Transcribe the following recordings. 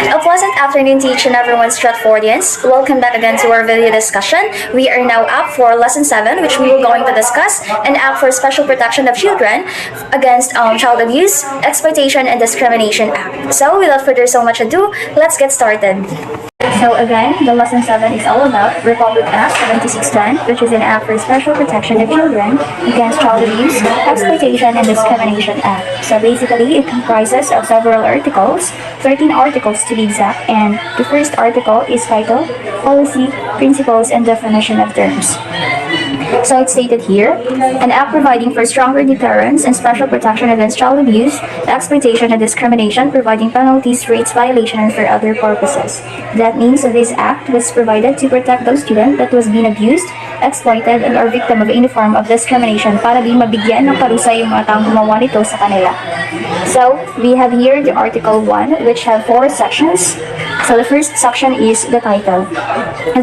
A pleasant afternoon to each and everyone, Stratfordians. Welcome back again to our video discussion. We are now up for Lesson 7, which we will going to discuss, an act for special protection of children against child abuse, exploitation, and discrimination act. So, without further so much ado, let's get started. So again, the Lesson 7 is all about Republic Act 7610, which is an act for special protection of children against child abuse, exploitation, and discrimination act. So basically, it comprises of several articles, 13 articles to be exact, and the first article is titled Policy, Principles, and Definition of Terms. So it's stated here, an act providing for stronger deterrence and special protection against child abuse, exploitation, and discrimination, providing penalties for its violation and for other purposes. That means that this act was provided to protect those students that was being abused, exploited, and are victim of any form of discrimination para di mabigyan ng parusa yung mga taong gumawa nito sa kanila. So, we have here the Article 1, which have 4 sections. So the first section is the title.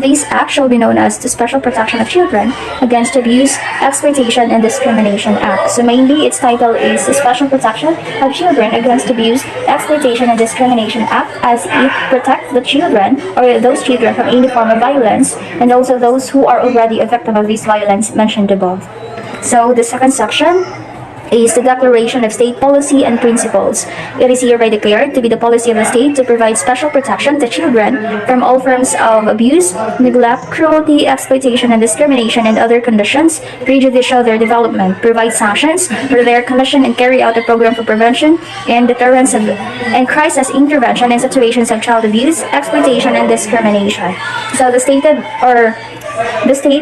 This act shall be known as the Special Protection of Children Against Abuse, Exploitation, and Discrimination Act. So mainly its title is the Special Protection of Children Against Abuse, Exploitation, and Discrimination Act, as it protects the children or those children from any form of violence and also those who are already a victim of this violence mentioned above. So the second section is the Declaration of State Policy and Principles. It is hereby declared to be the policy of the state to provide special protection to children from all forms of abuse, neglect, cruelty, exploitation, and discrimination and other conditions prejudicial their development, provide sanctions for their commission and carry out a program for prevention and deterrence and crisis intervention in situations of child abuse, exploitation, and discrimination. So the state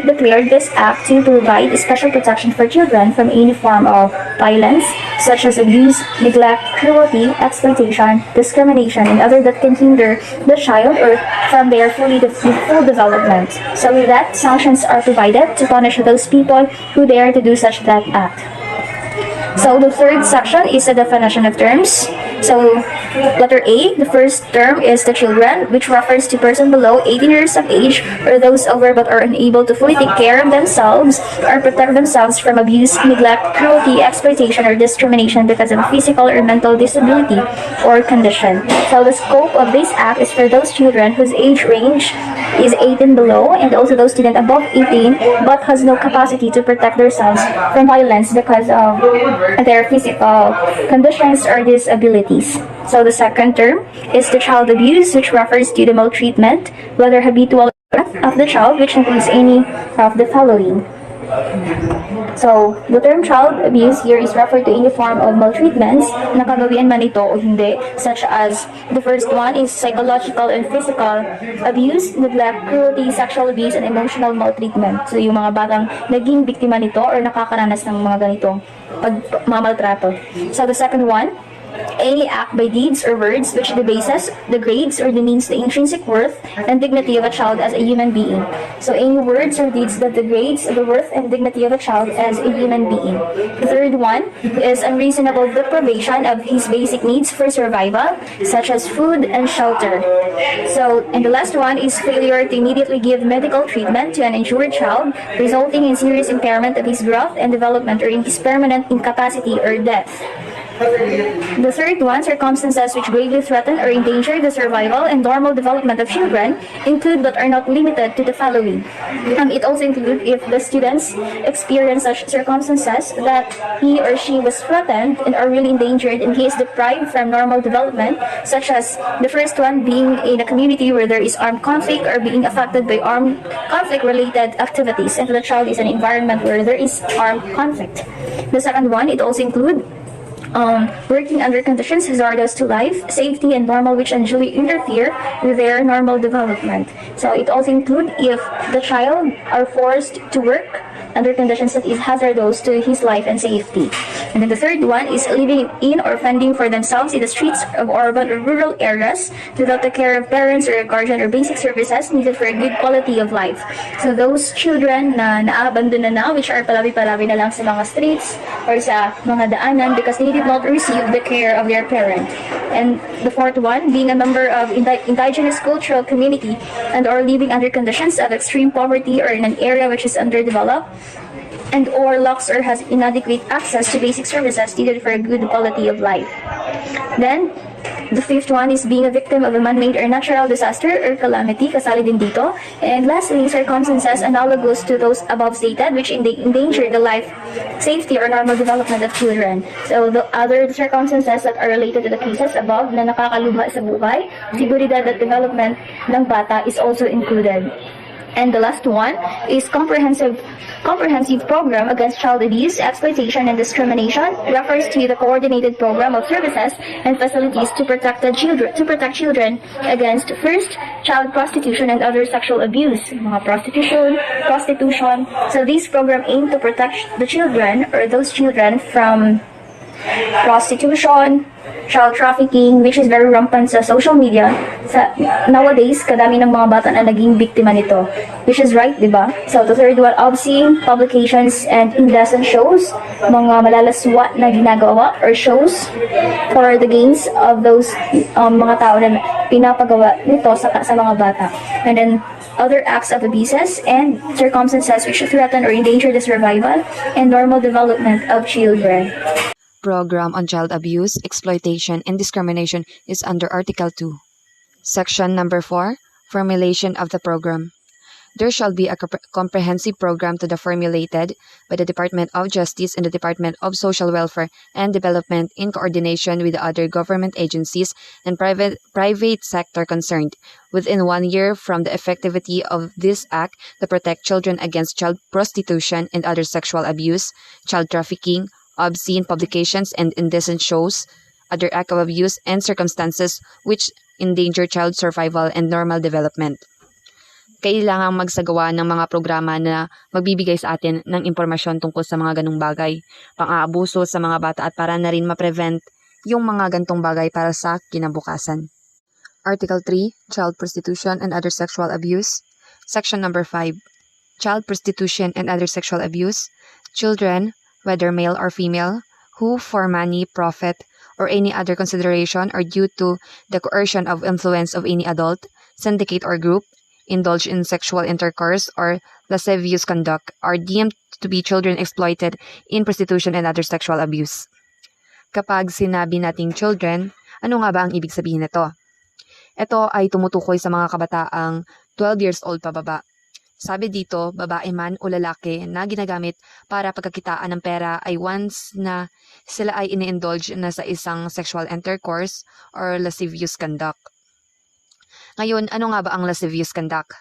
declared this act to provide special protection for children from any form of violence, such as abuse, neglect, cruelty, exploitation, discrimination, and other that can hinder the child or from their full development. So with that, sanctions are provided to punish those people who dare to do such that act. So the third section is the definition of terms. So letter A, the first term is the children, which refers to person below 18 years of age or those over but are unable to fully take care of themselves or protect themselves from abuse, neglect, cruelty, exploitation, or discrimination because of a physical or mental disability or condition. So the scope of this act is for those children whose age range is 18 below and also those students above 18 but has no capacity to protect themselves from violence because of their physical conditions or disabilities. So the second term is the child abuse, which refers to the maltreatment, whether habitual or not, of the child, which includes any of the following. So, the term child abuse here is referred to any form of maltreatments na kagawian man ito o hindi, such as the first one is psychological and physical abuse, neglect, cruelty, sexual abuse, and emotional maltreatment. So, yung mga batang naging biktima nito or nakakaranas ng mga ganitong pagmamaltrato. So, the second one, any act by deeds or words which debases, degrades, or demeans the intrinsic worth and dignity of a child as a human being. So any words or deeds that degrades the worth and dignity of a child as a human being. The third one is unreasonable deprivation of his basic needs for survival, such as food and shelter. So, and the last one is failure to immediately give medical treatment to an injured child, resulting in serious impairment of his growth and development or in his permanent incapacity or death. The third one, circumstances which gravely threaten or endanger the survival and normal development of children include but are not limited to the following. It also includes if the students experience such circumstances that he or she was threatened and are really endangered and he is deprived from normal development, such as the first one being in a community where there is armed conflict or being affected by armed conflict-related activities, and the child is an environment where there is armed conflict. The second one, it also includes working under conditions hazardous to life, safety, and normal which unduly interfere with their normal development. So it also includes if the child are forced to work under conditions that is hazardous to his life and safety. And then the third one is living in or fending for themselves in the streets of urban or rural areas without the care of parents or a guardian or basic services needed for a good quality of life. So those children na naabandon na which are palabi-palabi na lang sa mga streets or sa mga daanan because they did not receive the care of their parent. And the fourth one, being a member of indigenous cultural community and or living under conditions of extreme poverty or in an area which is underdeveloped and or lacks or has inadequate access to basic services needed for a good quality of life. Then, The fifth one is being a victim of a man-made or natural disaster or calamity, kasali din dito. And lastly, circumstances analogous to those above stated which endanger the life, safety, or normal development of children. So the other circumstances that are related to the cases above na nakakalubha sa buhay, seguridad at development ng bata is also included. And the last one is comprehensive program against child abuse, exploitation, and discrimination refers to the coordinated program of services and facilities to protect children against first child prostitution and other sexual abuse, mga prostitution. So these programs aim to protect the children or those children from prostitution, child trafficking, which is very rampant sa social media. Nowadays, kadami ng mga bata na naging biktima nito. Which is right, di ba? So, the third one, obscene publications and indecent shows, mga malalaswa na ginagawa or shows for the gains of those mga tao na pinapagawa nito sa mga bata. And then, other acts of abuses and circumstances which threaten or endanger the survival and normal development of children. Program on Child Abuse, Exploitation, and Discrimination is under Article 2. Section number 4, Formulation of the Program. There shall be a comprehensive program to be formulated by the Department of Justice and the Department of Social Welfare and Development in coordination with the other government agencies and private sector concerned, within 1 year from the effectivity of this act to protect children against child prostitution and other sexual abuse, child trafficking, obscene publications and indecent shows, other act of abuse and circumstances which endanger child survival and normal development. Kailangang magsagawa ng mga programa na magbibigay sa atin ng impormasyon tungkol sa mga ganung bagay, pang-aabuso sa mga bata at para na rin ma-prevent yung mga gantong bagay para sa kinabukasan. Article 3, Child Prostitution and Other Sexual Abuse. Section number 5, Child Prostitution and Other Sexual Abuse. Children, whether male or female, who for money, profit, or any other consideration or due to the coercion of influence of any adult, syndicate or group, indulge in sexual intercourse or lascivious conduct, are deemed to be children exploited in prostitution and other sexual abuse. Kapag sinabi nating children, ano nga ba ang ibig sabihin nito? Ito ay tumutukoy sa mga kabataang 12 years old pababa. Sabi dito, babae man o lalaki na ginagamit para pagkakitaan ng pera ay once na sila ay ini-indulge na sa isang sexual intercourse or lascivious conduct. Ngayon, ano nga ba ang lascivious conduct?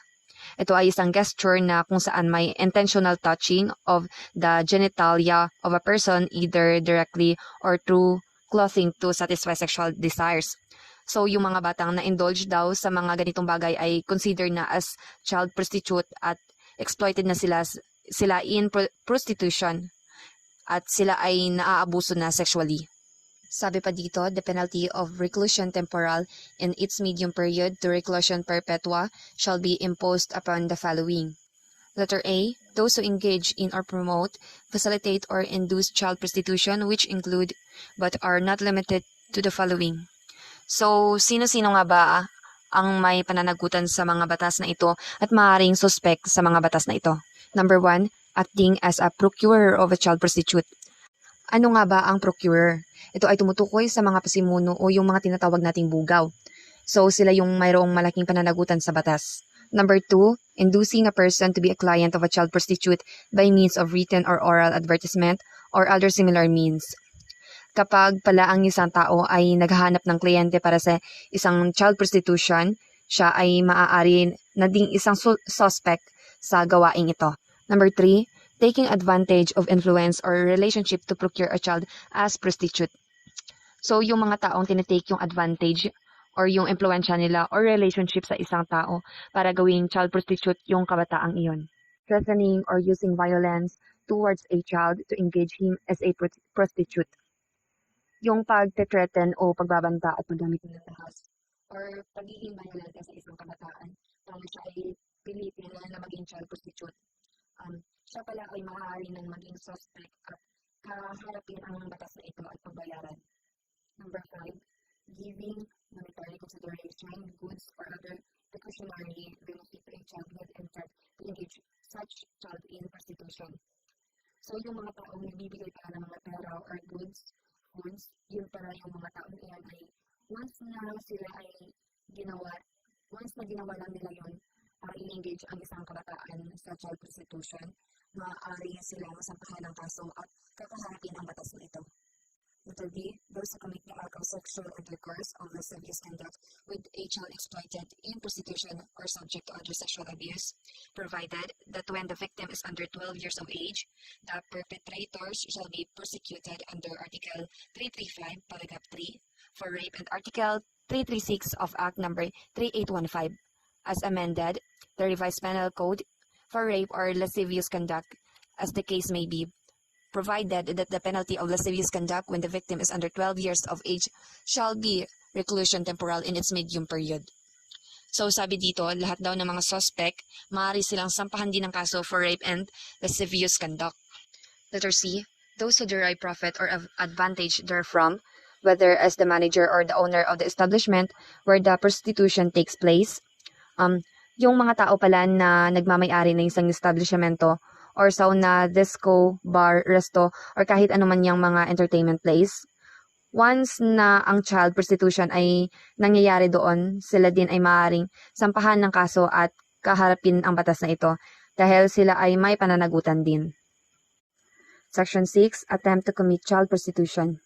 Ito ay isang gesture na kung saan may intentional touching of the genitalia of a person either directly or through clothing to satisfy sexual desires. So, yung mga batang na-indulge daw sa mga ganitong bagay ay considered na as child prostitute at exploited na sila in prostitution at sila ay naaabuso na sexually. Sabi pa dito, the penalty of reclusion temporal in its medium period to reclusion perpetua shall be imposed upon the following. Letter A, those who engage in or promote, facilitate or induce child prostitution which include but are not limited to the following. So, sino-sino nga ba ang may pananagutan sa mga batas na ito at maaaring suspect sa mga batas na ito? Number 1, acting as a procurer of a child prostitute. Ano nga ba ang procurer? Ito ay tumutukoy sa mga pasimuno o yung mga tinatawag nating bugaw. So, sila yung mayroong malaking pananagutan sa batas. Number 2, inducing a person to be a client of a child prostitute by means of written or oral advertisement or other similar means. Kapag pala ang isang tao ay naghahanap ng kliyente para sa isang child prostitution, siya ay maaari na ding isang suspect sa gawaing ito. Number 3, taking advantage of influence or relationship to procure a child as prostitute. So, yung mga taong tinitake yung advantage or yung impluensya nila or relationship sa isang tao para gawing child prostitute yung kabataang iyon. Threatening or using violence towards a child to engage him as a prostitute. Yung pagte-threaten o pagbabanta at paggamit ng tahas or pagiging violent sa isang kabataan para siya ay pilitin na maging child prostitute. Siya pala ay maaari nang maging suspect at kaharapin ang batas na ito at pagbayaran. Number 5, giving monetary consideration, goods, or other pecuniary benefit to a child with intent to engage such child in prostitution. So, yung mga taong nagbibigay para ng mga pera or goods, yun para yung mga taong iyan ay once na Once na ginawa lang nila yun, i-engage ang isang kabataan sa child prostitution, maaari silang masampahan ng kaso at kakaharapin ang batas na ito. Letter B, those who commit the act of sexual intercourse or lascivious conduct with a child exploited in prostitution or subject to other sexual abuse, provided that when the victim is under 12 years of age, the perpetrators shall be prosecuted under Article 335, Paragraph 3, for rape and Article 336 of Act Number 3815, as amended, the Revised Penal Code, for rape or lascivious conduct, as the case may be, provided that the penalty of lascivious conduct when the victim is under 12 years of age shall be reclusion temporal in its medium period. So sabi dito, lahat daw ng mga suspect, maaari silang sampahan din ng kaso for rape and lascivious conduct. Letter C, those who derive profit or advantage therefrom, whether as the manager or the owner of the establishment where the prostitution takes place, yung mga tao pala na nagmamay-ari ng isang establishmento or sauna, disco, bar, resto, or kahit anuman yung mga entertainment place. Once na ang child prostitution ay nangyayari doon, sila din ay maaaring sampahan ng kaso at kaharapin ang batas na ito dahil sila ay may pananagutan din. Section 6, Attempt to commit child prostitution.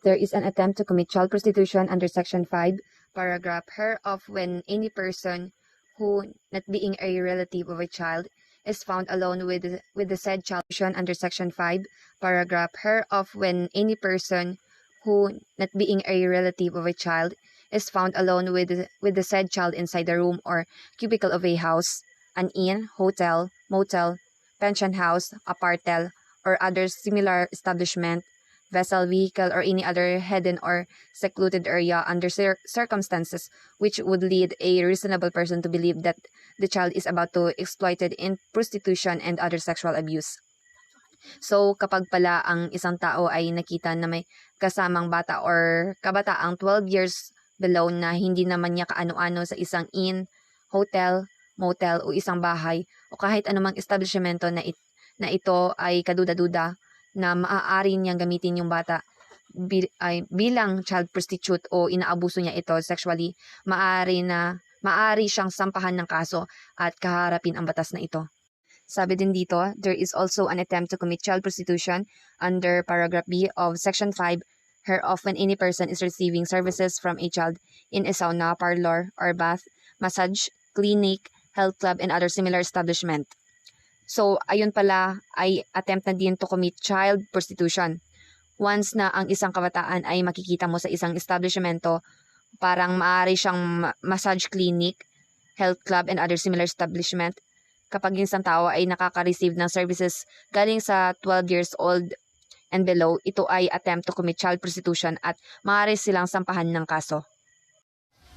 There is an attempt to commit child prostitution under Section 5, Paragraph hereof when any person who, not being a relative of a child, is found alone with the said child under Section 5, Paragraph hereof when any person who, not being a relative of a child, is found alone with the said child inside the room or cubicle of a house, an inn, hotel, motel, pension house, apartel, or other similar establishment, vessel, vehicle, or any other hidden or secluded area under circumstances which would lead a reasonable person to believe that the child is about to exploited in prostitution and other sexual abuse. So, kapag pala ang isang tao ay nakita na may kasamang bata or kabataang 12 years below na hindi naman niya kaano-ano sa isang inn, hotel, motel, o isang bahay, o kahit anumang establishmento na ito ay kaduda-duda, na maaari niyang gamitin yung bata bilang child prostitute o inaabuso niya ito sexually, maaari siyang sampahan ng kaso at kaharapin ang batas na ito. Sabi din dito, there is also an attempt to commit child prostitution under Paragraph B of Section 5 hereof when any person is receiving services from a child in a sauna, parlor, or bath, massage, clinic, health club, and other similar establishment. So, ayun pala ay attempt na din to commit child prostitution. Once na ang isang kabataan ay makikita mo sa isang establishmento, parang maaari siyang massage clinic, health club, and other similar establishment. Kapag yung isang tao ay nakaka-receive ng services galing sa 12 years old and below, ito ay attempt to commit child prostitution at maaari silang sampahan ng kaso.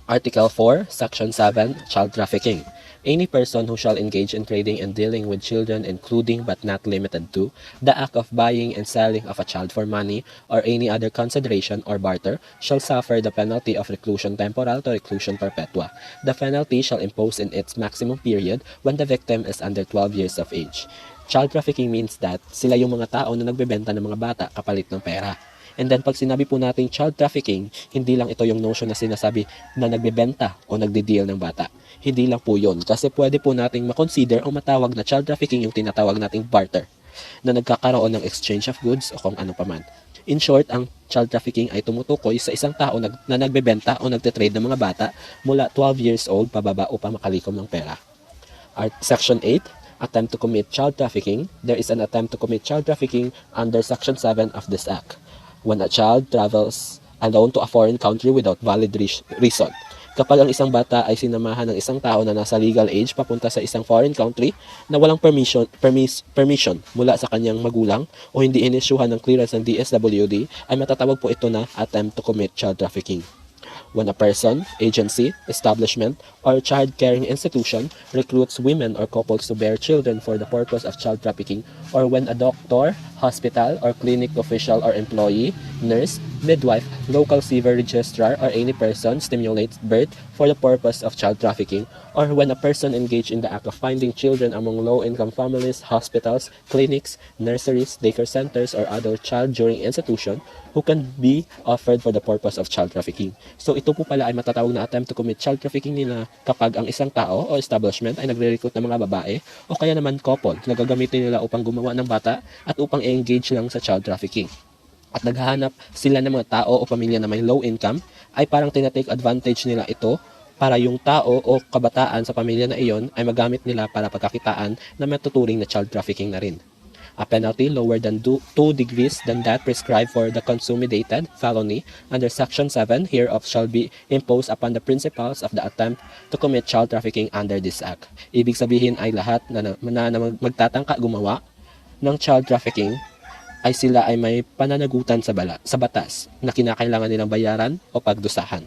Article 4, Section 7, Child Trafficking. Any person who shall engage in trading and dealing with children, including but not limited to the act of buying and selling of a child for money or any other consideration or barter, shall suffer the penalty of reclusion temporal to reclusion perpetua. The penalty shall impose in its maximum period when the victim is under 12 years of age. Child trafficking means that sila yung mga tao na nagbebenta ng mga bata kapalit ng pera. And then pag sinabi po natin child trafficking, hindi lang ito yung notion na sinasabi na nagbebenta o nagde-deal ng bata. Hindi lang po yun. Kasi pwede po nating makonsider o matawag na child trafficking yung tinatawag nating barter na nagkakaroon ng exchange of goods o kung ano paman. In short, ang child trafficking ay tumutukoy sa isang tao na nagbebenta o nagte-trade ng mga bata mula 12 years old pababa upang makalikom ng pera. Section 8, attempt to commit child trafficking. There is an attempt to commit child trafficking under Section 7 of this Act. When a child travels alone to a foreign country without valid reason. Kapag ang isang bata ay sinamahan ng isang tao na nasa legal age papunta sa isang foreign country na walang permission mula sa kanyang magulang o hindi inisyuhan ng clearance ng DSWD, ay matatawag po ito na attempt to commit child trafficking. When a person, agency, establishment, or child-caring institution recruits women or couples to bear children for the purpose of child trafficking, or when a doctor, hospital, or clinic official or employee, nurse, midwife, local civil registrar, or any person stimulates birth for the purpose of child trafficking, or when a person engaged in the act of finding children among low-income families, hospitals, clinics, nurseries, daycare centers, or other child-during institution who can be offered for the purpose of child trafficking. So ito po pala ay matatawag na attempt to commit child trafficking nila kapag ang isang tao o establishment ay nagre-recruit ng mga babae o kaya naman couple na gagamitin nila upang gumawa ng bata at upang i-engage lang sa child trafficking. At naghahanap sila ng mga tao o pamilya na may low income, ay parang tinatake advantage nila ito para yung tao o kabataan sa pamilya na iyon ay magamit nila para pagkakitaan na matuturing na child trafficking na rin. A penalty lower than 2 degrees than that prescribed for the consummated felony under Section 7 hereof shall be imposed upon the principals of the attempt to commit child trafficking under this act. Ibig sabihin ay lahat na magtatangka gumawa ng child trafficking ay sila ay may pananagutan sa batas na kinakailangan nilang bayaran o pagdusahan.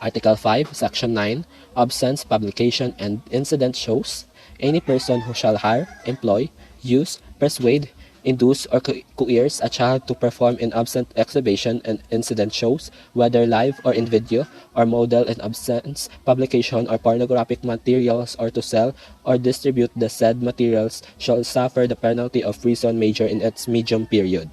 Article 5, Section 9, absence, publication, and incident shows any person who shall hire, employ, use, persuade, induce, or coerce a child to perform in absent exhibition and incident shows, whether live or in video, or model in absence, publication, or pornographic materials, or to sell or distribute the said materials shall suffer the penalty of prison major in its medium period.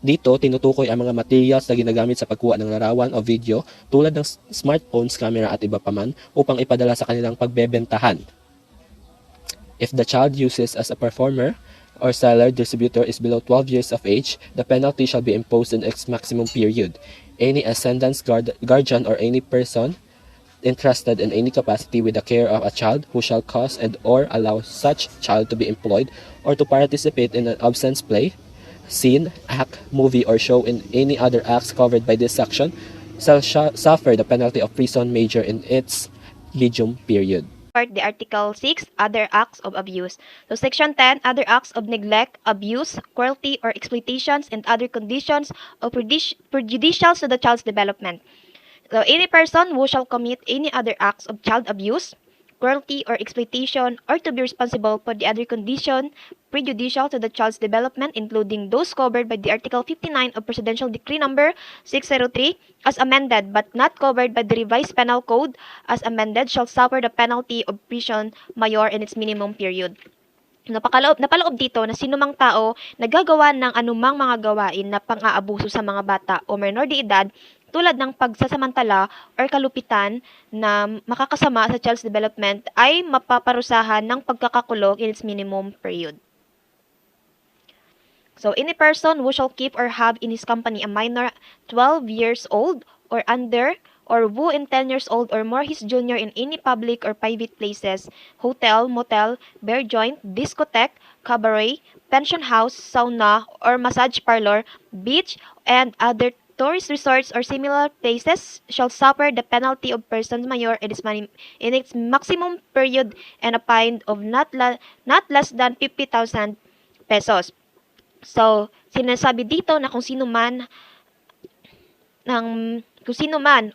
Dito, tinutukoy ang mga materials na ginagamit sa pagkuha ng larawan o video tulad ng smartphones, camera at iba pa man upang ipadala sa kanilang pagbebentahan. If the child uses as a performer or seller, distributor is below 12 years of age, the penalty shall be imposed in its maximum period. Any ascendant, guardian, or any person entrusted in any capacity with the care of a child who shall cause and or allow such child to be employed or to participate in an absence play, scene, act, movie, or show in any other acts covered by this section shall suffer the penalty of prison major in its medium period. The Article 6, Other Acts of Abuse. So Section 10, Other Acts of Neglect, Abuse, Cruelty, or Exploitations and other conditions of prejudicial to the child's development. So any person who shall commit any other acts of child abuse, cruelty, or exploitation, or to be responsible for the other condition prejudicial to the child's development, including those covered by the Article 59 of Presidential Decree Number 603, as amended but not covered by the Revised Penal Code, as amended, shall suffer the penalty of prison mayor in its minimum period. Napaloob dito na sinumang tao nagagawa ng anumang mga gawain na pang-aabuso sa mga bata o minor de edad tulad ng pagsasamantala or kalupitan na makakasama sa child's development ay mapaparusahan ng pagkakakulong in its minimum period. So, any person who shall keep or have in his company a minor 12 years old or under, or who in 10 years old or more his junior in any public or private places, hotel, motel, beer joint, discotheque, cabaret, pension house, sauna, or massage parlor, beach, and other tourist resorts or similar places shall suffer the penalty of persona mayor in its maximum period and a fine of not less than 50,000 pesos. So, sinasabi dito na kung sino man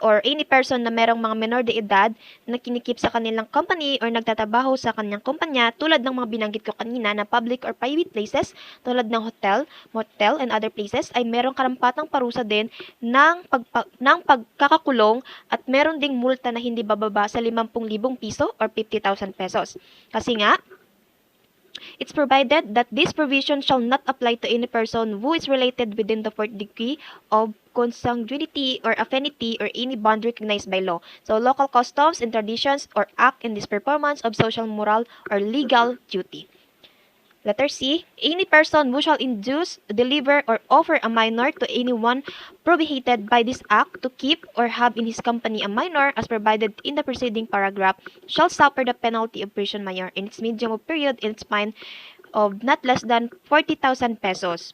or any person na merong mga minor de edad na kinikip sa kanilang company or nagtatabaho sa kanyang kumpanya tulad ng mga binanggit ko kanina na public or private places tulad ng hotel, motel, and other places ay merong karampatang parusa din ng pagkakakulong at meron ding multa na hindi bababa sa 50,000 piso or 50,000 pesos. Kasi nga, it's provided that this provision shall not apply to any person who is related within the fourth degree of consanguinity or affinity or any bond recognized by law. So, local customs and traditions or act in this performance of social, moral, or legal duty. Letter C, any person who shall induce, deliver, or offer a minor to anyone prohibited by this act to keep or have in his company a minor as provided in the preceding paragraph shall suffer the penalty of prison mayor in its medium of period in its fine of not less than 40,000 pesos.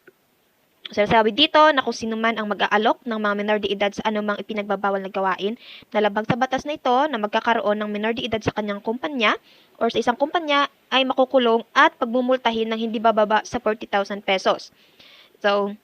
So, sabi dito na kung sino man ang mag-aalok ng mga minor de edad sa anumang ipinagbabawal na gawain na labag sa batas na ito na magkakaroon ng minor de edad sa kanyang kumpanya or sa isang kumpanya ay makukulong at pagmumultahin ng hindi bababa sa 40,000 pesos. So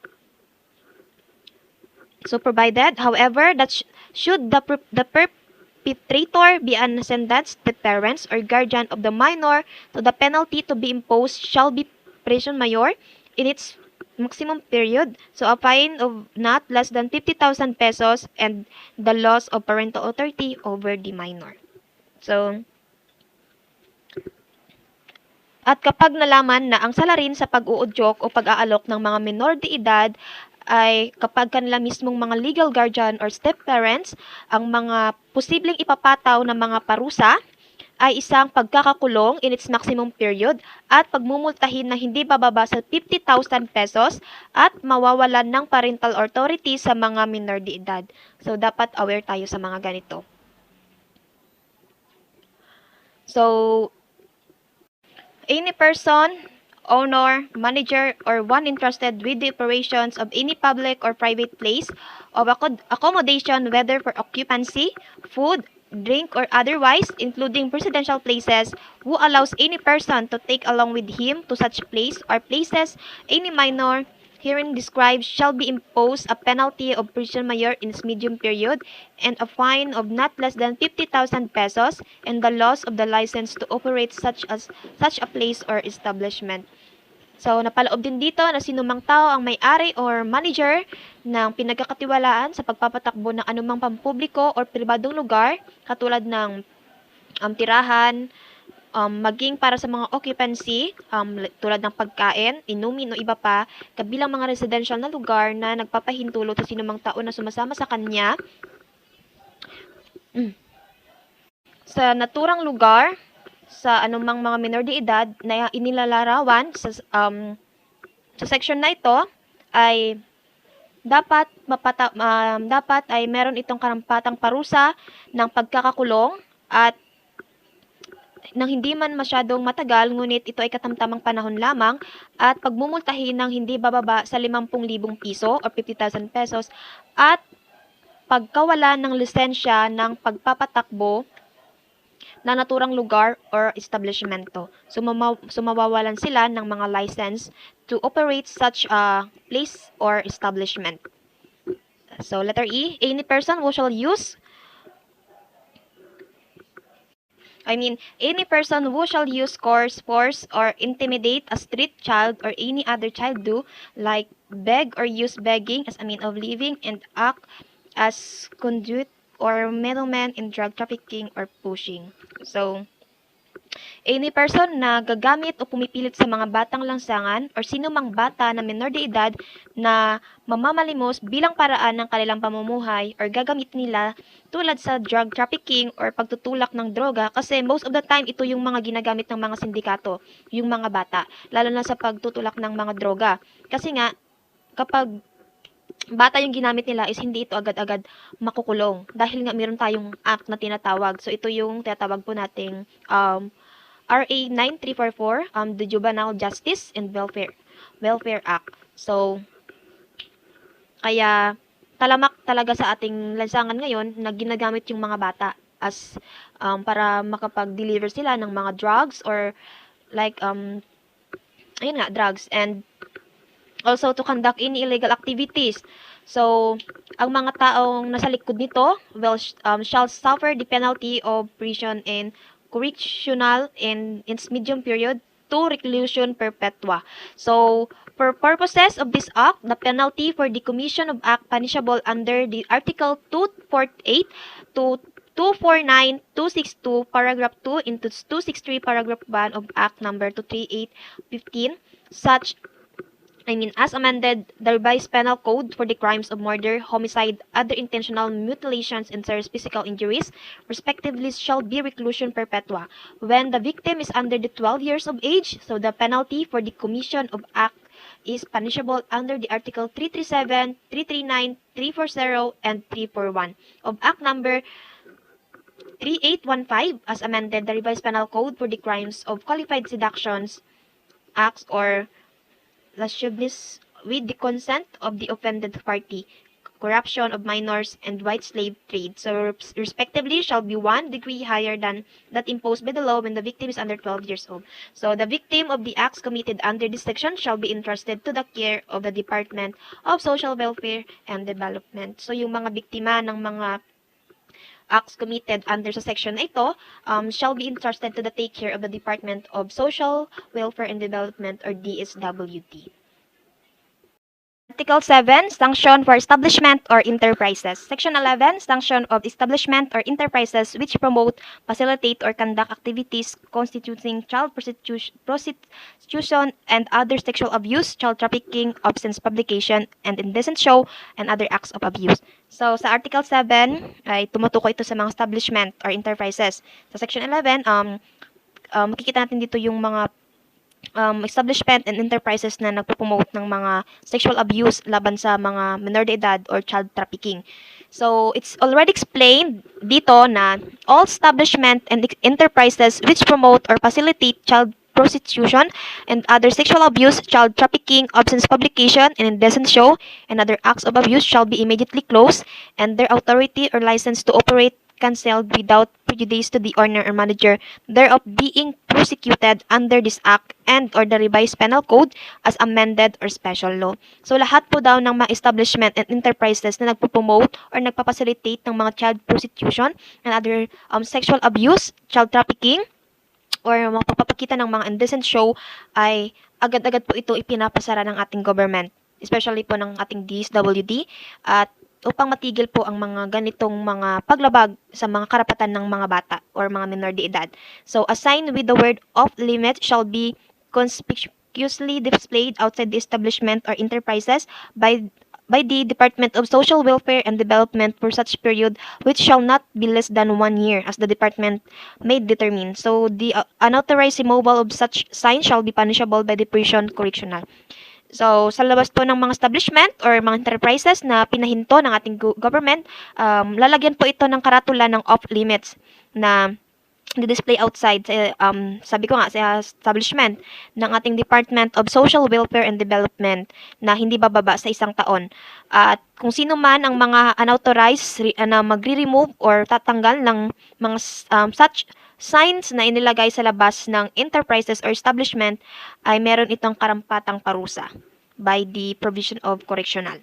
provided, however, that should the perpetrator be an ascendant, the parents or guardian of the minor, so the penalty to be imposed shall be prison mayor in its maximum period, so a fine of not less than 50,000 pesos and the loss of parental authority over the minor. So, at kapag nalaman na ang salarin sa pag-uudyok o pag-aalok ng mga minor de edad ay kapag kanila mismong mga legal guardian or step-parents ang mga posibleng ipapataw na mga parusa ay isang pagkakakulong in its maximum period at pagmumultahin na hindi bababa sa 50,000 pesos at mawawalan ng parental authority sa mga minor de edad. So, dapat aware tayo sa mga ganito. So, any person, owner, manager, or one entrusted with the operations of any public or private place of accommodation, whether for occupancy, food, drink, or otherwise, including residential places, who allows any person to take along with him to such place or places any minor herein described shall be imposed a penalty of prison mayor in its medium period and a fine of not less than 50,000 pesos and the loss of the license to operate such a place or establishment. So, napaloob din dito na sinumang tao ang may-ari or manager ng pinagkakatiwalaan sa pagpapatakbo ng anumang pampubliko or pribadong lugar katulad ng tirahan, maging para sa mga occupancy, tulad ng pagkain, inumin o iba pa, kabilang mga residential na lugar na nagpapahintulot sa sinumang tao na sumasama sa kanya sa naturang lugar sa anumang mga minor de edad na inilalarawan sa section na ito ay dapat ay meron itong karampatang parusa ng pagkakakulong at nang hindi man masyadong matagal, ngunit ito ay katamtamang panahon lamang at pagmumultahin ng hindi bababa sa 50,000 piso o 50,000 pesos at pagkawala ng lisensya ng pagpapatakbo na naturang lugar or establishmento. So, mawawalan sila ng mga license to operate such a place or establishment. So, letter E, any person who shall use coerce, force, or intimidate a street child or any other child like beg or use begging as a mean of living and act as conduit or middleman in drug trafficking or pushing. So, any person na gagamit o pumipilit sa mga batang langsangan or sinumang bata na minor de edad na mamamalimos bilang paraan ng kanilang pamumuhay or gagamit nila tulad sa drug trafficking or pagtutulak ng droga kasi most of the time ito yung mga ginagamit ng mga sindikato, yung mga bata, lalo na sa pagtutulak ng mga droga. Kasi nga, kapag bata yung ginamit nila is hindi ito agad-agad makukulong dahil nga meron tayong act na tinatawag. So ito yung tinatawag po nating RA 9344, the Juvenile Justice and Welfare Act. So kaya talamak talaga sa ating lansangan ngayon na ginagamit yung mga bata as para makapag-deliver sila ng mga drugs or like ayun nga, drugs, and also to conduct any illegal activities. So, ang mga taong nasa likod nito shall suffer the penalty of prison and correctional in its medium period to reclusion perpetua. So, for purposes of this act, the penalty for the commission of act punishable under the Article 248 to 249, 262, paragraph 2 into 263, paragraph 1 of Act number 23815, as amended, the revised penal code for the crimes of murder, homicide, other intentional mutilations, and serious physical injuries, respectively, shall be reclusion perpetua. When the victim is under the 12 years of age, so the penalty for the commission of act is punishable under the Article 337, 339, 340, and 341 of Act number 3815, as amended, the revised penal code for the crimes of qualified seductions, acts, or lasciviousness with the consent of the offended party, corruption of minors, and white slave trade. So, respectively, shall be 1 degree higher than that imposed by the law when the victim is under 12 years old. So, the victim of the acts committed under this section shall be entrusted to the care of the Department of Social Welfare and Development. So, yung mga biktima ng mga acts committed under sa section na ito shall be entrusted to the take care of the Department of Social Welfare and Development or DSWD. Article 7, Sanction for Establishment or Enterprises. Section 11, Sanction of Establishment or Enterprises which promote, facilitate, or conduct activities constituting child prostitution and other sexual abuse, child trafficking, obscene publication, and indecent show, and other acts of abuse. So, sa Article 7, ay tumutukoy ito sa mga establishment or enterprises. Sa Section 11, makikita natin dito yung mga establishment and enterprises na nagpo-promote ng mga sexual abuse laban sa mga minor de edad or child trafficking. So, it's already explained dito na all establishment and enterprises which promote or facilitate child prostitution and other sexual abuse, child trafficking, obscene publication, and indecent show, and other acts of abuse shall be immediately closed, and their authority or license to operate cancelled without prejudice to the owner or manager thereof being prosecuted under this act and or the revised penal code as amended or special law. So lahat po daw ng mga establishment and enterprises na nagpo-promote or nagpa-facilitate ng mga child prostitution and other sexual abuse, child trafficking, or magpapakita ng mga indecent show ay agad-agad po ito ipinapasara ng ating government, especially po ng ating DSWD, at upang matigil po ang mga ganitong mga paglabag sa mga karapatan ng mga bata or mga minor de edad. So, a sign with the word off limits shall be conspicuously displayed outside the establishment or enterprises by the Department of Social Welfare and Development for such period which shall not be less than 1 year as the department may determine. So, the unauthorized removal of such sign shall be punishable by the prison correctional. So, sa labas po ng mga establishment or mga enterprises na pinahinto ng ating government, lalagyan po ito ng karatula ng off-limits na di-display outside, sabi ko nga, sa establishment ng ating Department of Social Welfare and Development na hindi bababa sa 1 taon. At kung sino man ang mga unauthorized na magre-remove or tatanggal ng mga such signs na inilagay sa labas ng enterprises or establishment ay meron itong karampatang parusa by the provision of correctional.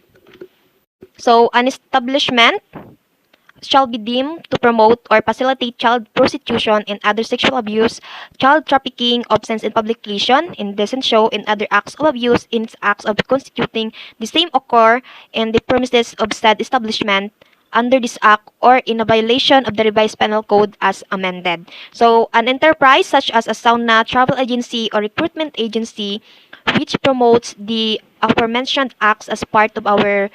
So, an establishment shall be deemed to promote or facilitate child prostitution and other sexual abuse, child trafficking, obscene publication, indecent show, and other acts of abuse in its acts of constituting the same occur in the premises of said establishment under this act or in a violation of the revised penal code as amended. So, an enterprise such as a sauna, travel agency, or recruitment agency which promotes the aforementioned acts as part of a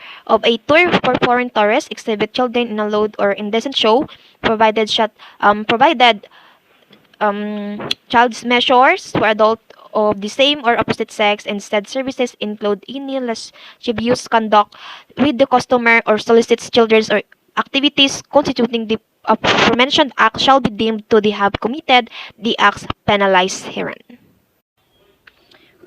tour for foreign tourists, exhibit children in a lewd or indecent show, provided child's measures for adult of the same or opposite sex, and said services include any lascivious conduct with the customer or solicits children's or activities constituting the aforementioned act shall be deemed to have committed the acts penalized herein.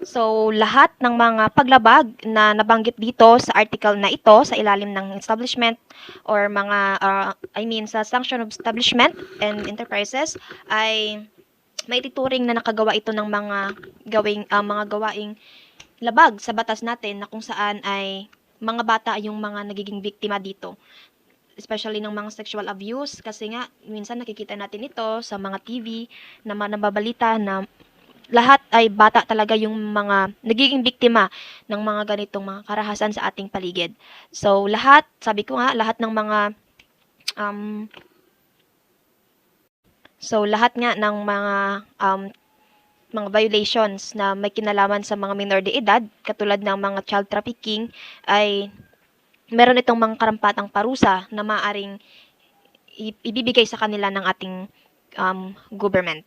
So, lahat ng mga paglabag na nabanggit dito sa article na ito sa ilalim ng establishment or mga, sa sanction of establishment and enterprises ay may tituring na nakagawa ito ng mga gawaing labag sa batas natin na kung saan ay mga bata yung mga nagiging biktima dito. Especially ng mga sexual abuse kasi nga minsan nakikita natin ito sa mga TV na nababalita na lahat ay bata talaga yung mga nagiging biktima ng mga ganitong mga karahasan sa ating paligid. So, sabi ko nga, lahat ng mga violations na may kinalaman sa mga minor de edad, katulad ng mga child trafficking, ay meron itong mga karampatang parusa na maaaring ibibigay sa kanila ng ating government.